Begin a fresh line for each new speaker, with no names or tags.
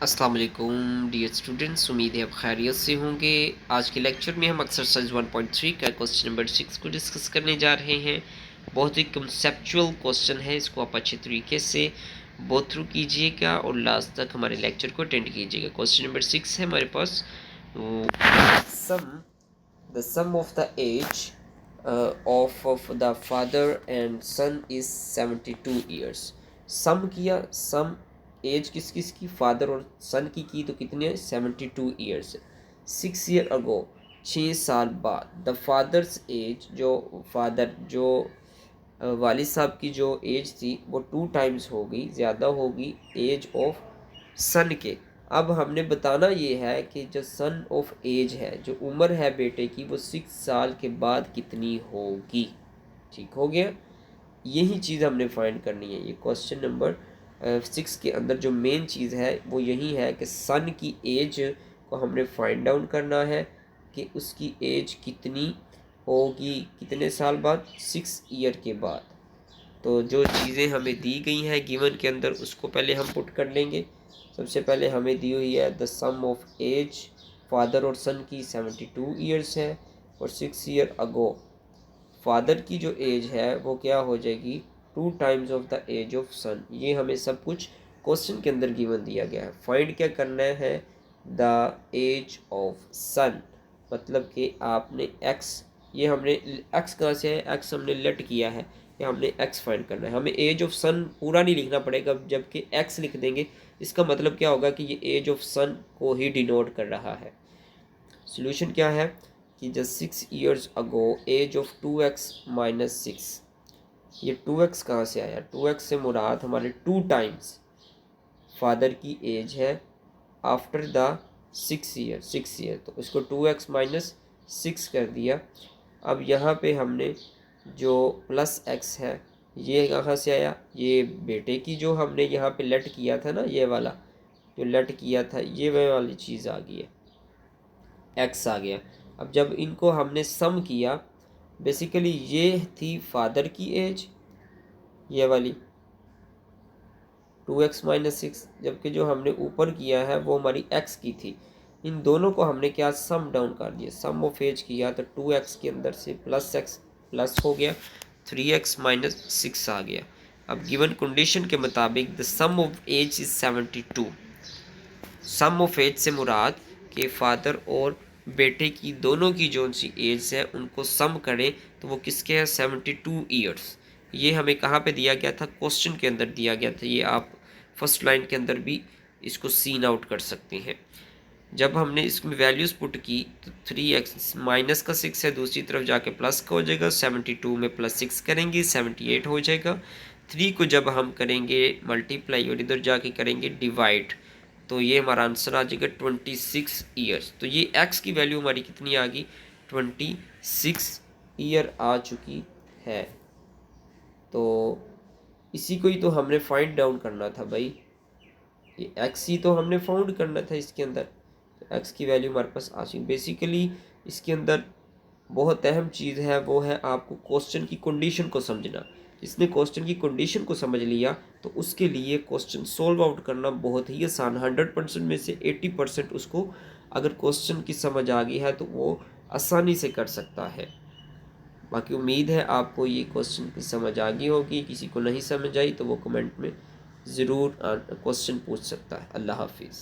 अस्सलाम वालेकुम dear students, उम्मीद है आप खैरियत से होंगे। आज के लेक्चर में हम एक्सरसाइज 1.3 का क्वेश्चन नंबर 6 को डिस्कस करने जा रहे हैं। बहुत ही कंसेप्चुअल क्वेश्चन है, इसको आप अच्छे तरीके से गो थ्रू कीजिएगा और लास्ट तक हमारे लेक्चर को अटेंड कीजिएगा। क्वेश्चन नंबर 6 है हमारे पास। Sum the sum of the age of the father and son is 72 years. Sum किया, सम एज किस किस की, फादर और सन की तो कितने हैं, 72 ईयर्स। 6 ईयर अगो, 6 साल बाद, द फादर्स एज, जो फादर जो वालिद साहब की जो एज थी वो 2 टाइम्स हो गई, ज़्यादा होगी एज ऑफ सन के। अब हमने बताना ये है कि जो सन ऑफ एज है, जो उम्र है बेटे की, वो 6 साल के बाद कितनी होगी। ठीक हो गया, यही चीज़ हमने फाइंड करनी है। ये क्वेश्चन नंबर 6 के अंदर जो मेन चीज़ है वो यही है कि सन की एज को हमने फाइंड आउट करना है कि उसकी एज कितनी होगी, कितने साल बाद, 6 ईयर के बाद। तो जो चीज़ें हमें दी गई हैं गिवन के अंदर उसको पहले हम पुट कर लेंगे। सबसे पहले हमें दी हुई है the sum of age, father और सन की 72 ईयर्स है, और 6 ईयर अगो फादर की जो एज है वो क्या हो जाएगी, 2 times of the age of son. ये हमें सब कुछ क्वेश्चन के अंदर गिवन दिया गया है। फाइंड क्या करना है, द एज ऑफ सन, मतलब कि आपने एक्स, ये हमने एक्स कहाँ से है, एक्स हमने लेट किया है, ये हमने एक्स फाइंड करना है। हमें एज ऑफ सन पूरा नहीं लिखना पड़ेगा, जबकि एक्स लिख देंगे इसका मतलब क्या होगा कि ये एज ऑफ सन को ही डिनोट कर रहा है। सॉल्यूशन क्या है कि just 6 years ago age of 2x-6, ये 2x कहाँ से आया, 2x से मुराद हमारे 2 टाइम्स फादर की एज है आफ्टर द 6 ईयर, तो इसको 2x-6 कर दिया। अब यहाँ पे हमने जो प्लस x है ये कहाँ से आया, ये बेटे की जो हमने यहाँ पे लेट किया था ना, ये वाला जो लेट किया था ये वाली चीज़ आ गई है, x आ गया। अब जब इनको हमने सम किया, बेसिकली ये थी फादर की एज, ये वाली 2x-6, जबकि जो हमने ऊपर किया है वो हमारी x की थी। इन दोनों को हमने क्या सम डाउन कर दिया, सम ऑफ एज किया तो 2x के अंदर से प्लस x प्लस हो गया, 3x-6 आ गया। अब गिवन कंडीशन के मुताबिक the sum of age is 72। Sum of age से मुराद के फादर और बेटे की दोनों की जो सी एज है उनको सम करें तो वो किसके हैं, 72 ईयर्स। ये हमें कहाँ पे दिया गया था, क्वेश्चन के अंदर दिया गया था। ये आप फर्स्ट लाइन के अंदर भी इसको सीन आउट कर सकते हैं। जब हमने इसमें वैल्यूज़ पुट की तो 3x माइनस का 6 है, दूसरी तरफ जाके प्लस का हो जाएगा, 72 में +6 करेंगे 78 हो जाएगा। 3 को जब हम करेंगे मल्टीप्लाई और इधर जाके करेंगे डिवाइड, तो ये हमारा आंसर आ जाएगा 26 ईयर्स। तो ये x की वैल्यू हमारी कितनी आ गई, 26 ईयर आ चुकी है। तो इसी को ही तो हमने फाइंड डाउन करना था भाई, ये x ही तो हमने फाउंड करना था इसके अंदर। तो x की वैल्यू हमारे पास आ चुकी। बेसिकली इसके अंदर बहुत अहम चीज़ है, वो है आपको क्वेश्चन की कंडीशन को समझना। जिसने क्वेश्चन की कंडीशन को समझ लिया तो उसके लिए क्वेश्चन सोल्व आउट करना बहुत ही आसान, 100% में से 80% उसको अगर क्वेश्चन की समझ आ गई है तो वो आसानी से कर सकता है। बाकी उम्मीद है आपको ये क्वेश्चन की समझ आ गई होगी। किसी को नहीं समझ आई तो वो कमेंट में ज़रूर क्वेश्चन पूछ सकता है। अल्लाह हाफिज़।